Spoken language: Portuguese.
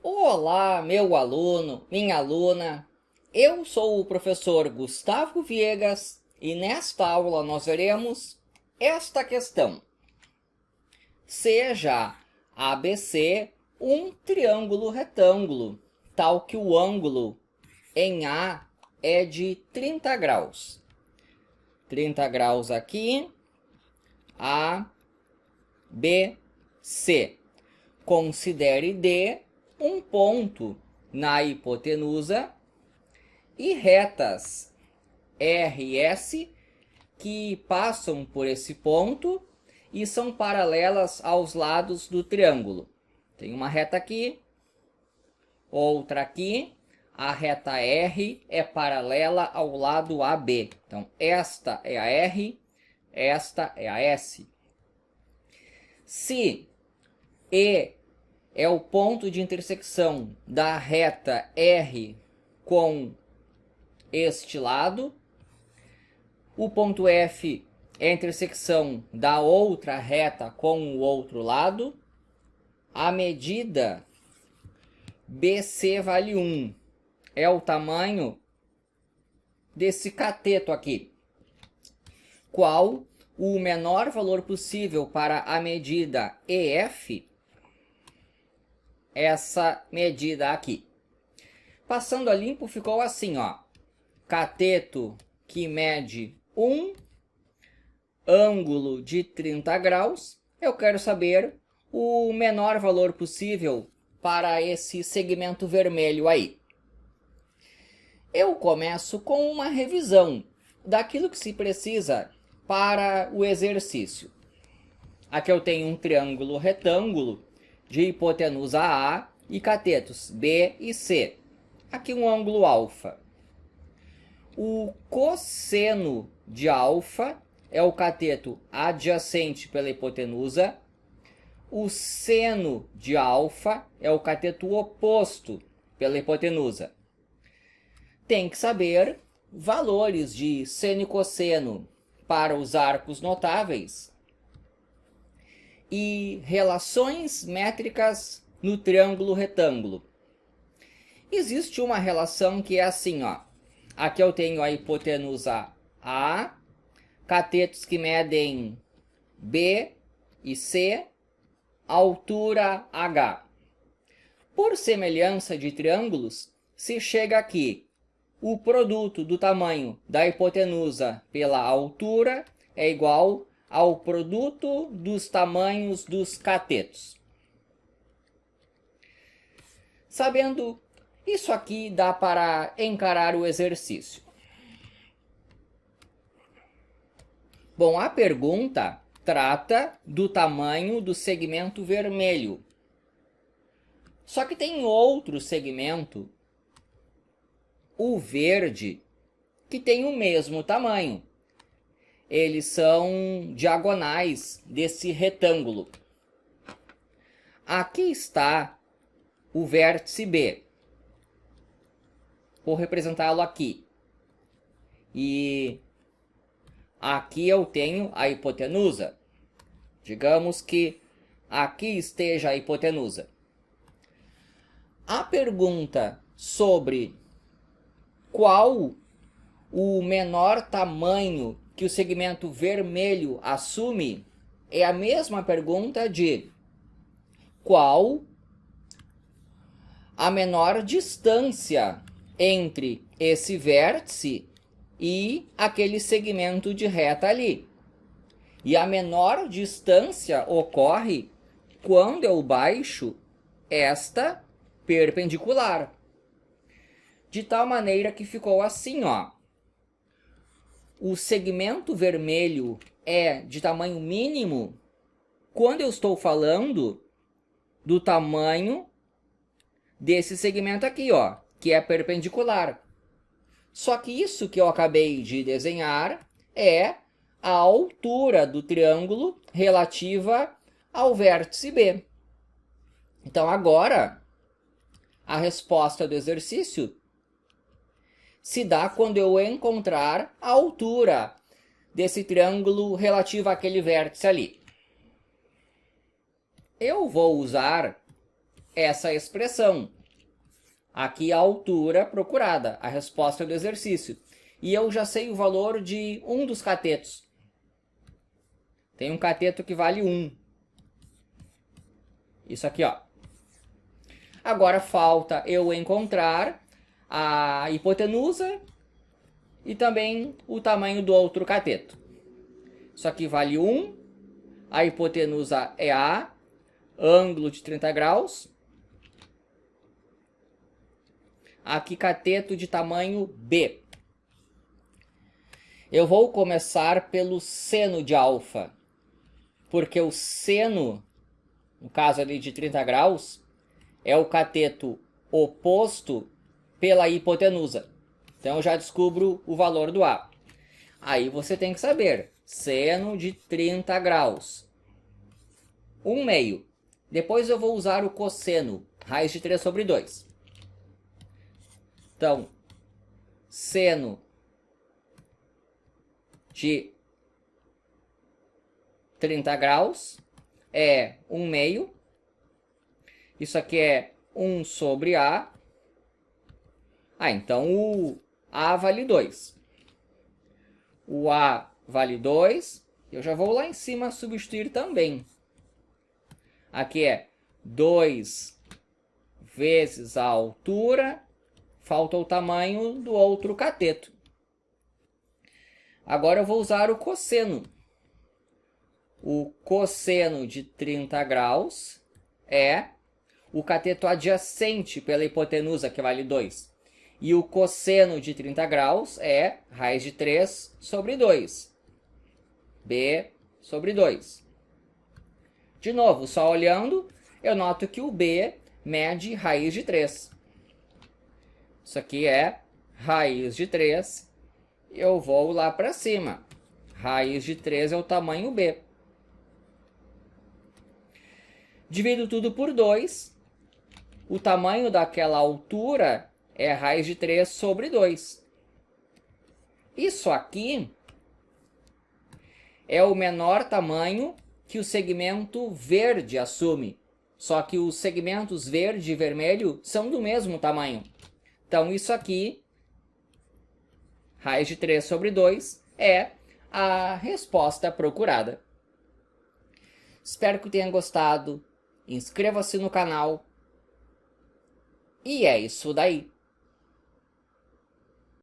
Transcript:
Olá, meu aluno, minha aluna. Eu sou o professor Gustavo Viegas e nesta aula nós veremos esta questão. Seja ABC um triângulo retângulo, tal que o ângulo em A é de 30 graus. 30 graus aqui, A, B, C. Considere D um ponto na hipotenusa e retas R e S que passam por esse ponto e são paralelas aos lados do triângulo. Tem uma reta aqui, outra aqui. A reta R é paralela ao lado AB. Então, esta é a R, esta é a S. Se E é o ponto de intersecção da reta R com este lado, o ponto F é a intersecção da outra reta com o outro lado, a medida BC vale 1, é o tamanho desse cateto aqui. Qual o menor valor possível para a medida EF? Essa medida aqui. Passando a limpo, ficou assim, ó. Cateto que mede 1, ângulo de 30 graus. Eu quero saber o menor valor possível para esse segmento vermelho aí. Eu começo com uma revisão daquilo que se precisa para o exercício. Aqui eu tenho um triângulo retângulo de hipotenusa A e catetos B e C. Aqui um ângulo alfa. O cosseno de alfa é o cateto adjacente pela hipotenusa. O seno de alfa é o cateto oposto pela hipotenusa. Tem que saber valores de seno e cosseno para os arcos notáveis e relações métricas no triângulo retângulo. Existe uma relação que é assim, ó. Aqui eu tenho a hipotenusa A, catetos que medem B e C, altura H. Por semelhança de triângulos, se chega aqui, o produto do tamanho da hipotenusa pela altura é igual ao produto dos tamanhos dos catetos. Sabendo isso aqui, dá para encarar o exercício. Bom, a pergunta trata do tamanho do segmento vermelho. Só que tem outro segmento, o verde, que tem o mesmo tamanho. Eles são diagonais desse retângulo. Aqui está o vértice B. Vou representá-lo aqui. E aqui eu tenho a hipotenusa. Digamos que aqui esteja a hipotenusa. A pergunta sobre qual o menor tamanho que o segmento vermelho assume é a mesma pergunta de qual a menor distância entre esse vértice e aquele segmento de reta ali. E a menor distância ocorre quando eu baixo esta perpendicular. De tal maneira que ficou assim, ó. O segmento vermelho é de tamanho mínimo quando eu estou falando do tamanho desse segmento aqui, ó, que é perpendicular. Só que isso que eu acabei de desenhar é a altura do triângulo relativa ao vértice B. Então, agora, a resposta do exercício se dá quando eu encontrar a altura desse triângulo relativa àquele vértice ali. Eu vou usar essa expressão. Aqui a altura procurada, a resposta do exercício. E eu já sei o valor de um dos catetos. Tem um cateto que vale 1. Isso aqui, ó. Agora falta eu encontrar a hipotenusa e também o tamanho do outro cateto. Isso aqui vale 1. A hipotenusa é A. Ângulo de 30 graus. Aqui cateto de tamanho B. Eu vou começar pelo seno de alfa, porque o seno, no caso ali de 30 graus, é o cateto oposto pela hipotenusa. Então eu já descubro o valor do A. Aí você tem que saber, seno de 30 graus. 1/2. Depois eu vou usar o cosseno, raiz de 3 sobre 2. Então, seno de 30 graus é 1/2. Isso aqui é 1 sobre A. Então o A vale 2. O A vale 2. Eu já vou lá em cima substituir também. Aqui é 2 vezes a altura. Falta o tamanho do outro cateto. Agora eu vou usar o cosseno. O cosseno de 30 graus é o cateto adjacente pela hipotenusa, que vale 2. E o cosseno de 30 graus é raiz de 3 sobre 2. B sobre 2. De novo, só olhando, eu noto que o B mede raiz de 3. Isso aqui é raiz de 3. Eu vou lá para cima. Raiz de 3 é o tamanho B. Divido tudo por 2. O tamanho daquela altura é raiz de 3 sobre 2. Isso aqui é o menor tamanho que o segmento verde assume. Só que os segmentos verde e vermelho são do mesmo tamanho. Então, isso aqui, raiz de 3 sobre 2, é a resposta procurada. Espero que tenha gostado. Inscreva-se no canal. E é isso daí.